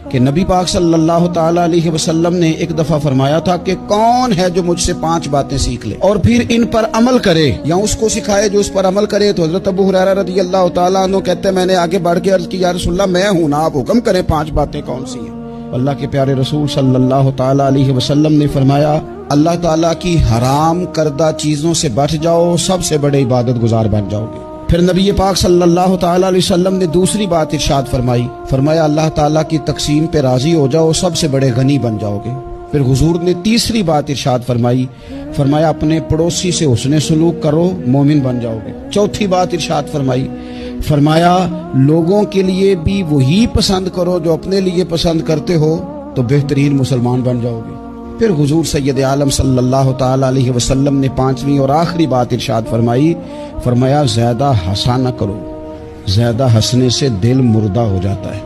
कि नबी पाक सल्लल्लाहु ताला अलैहि वसल्लम ने एक दफा फरमाया था कि कौन है जो मुझसे 5 बातें सीख ले और फिर इन पर अमल करे या उसको सिखाए जो उस पर अमल करे। तो हजरत अबू हुरैरा रज़ियल्लाहु ताला अन्हु कहते हैं मैंने आगे बढ़ के अर्ज की या रसूलल्लाह मैं हूं ना, आप हुक्म करें 5 बातें कौन सी हैं। अल्लाह के प्यारे रसूल सल्लल्लाहु ताला अलैहि वसल्लम ने फरमाया अल्लाह ताला की हराम करदा चीजों से बच जाओ, सबसे बड़े इबादत गुजार बन जाओगे। फिर नबी पाक सल्लल्लाहु ताला अलैहि वसल्लम ने दूसरी बात इरशाद फरमाई, फरमाया अल्लाह ताला की तकसीम पे राजी हो जाओ, सबसे बड़े गनी बन जाओगे। फिर हुजूर ने तीसरी बात इरशाद फरमाई, फरमाया अपने पड़ोसी से हुस्ने सलूक करो, मोमिन बन जाओगे। चौथी बात इरशाद फरमाई, फरमाया लोगों के लिए भी वही पसंद करो जो अपने लिए पसंद करते हो, तो बेहतरीन मुसलमान बन जाओगे। फिर हुजूर सैयद आलम सल्लल्लाहु ताला अलैहि वसल्लम ने 5वीं और आखिरी बात इरशाद फरमाई, फरमाया ज्यादा हंसा न करो, ज्यादा हंसने से दिल मुर्दा हो जाता है।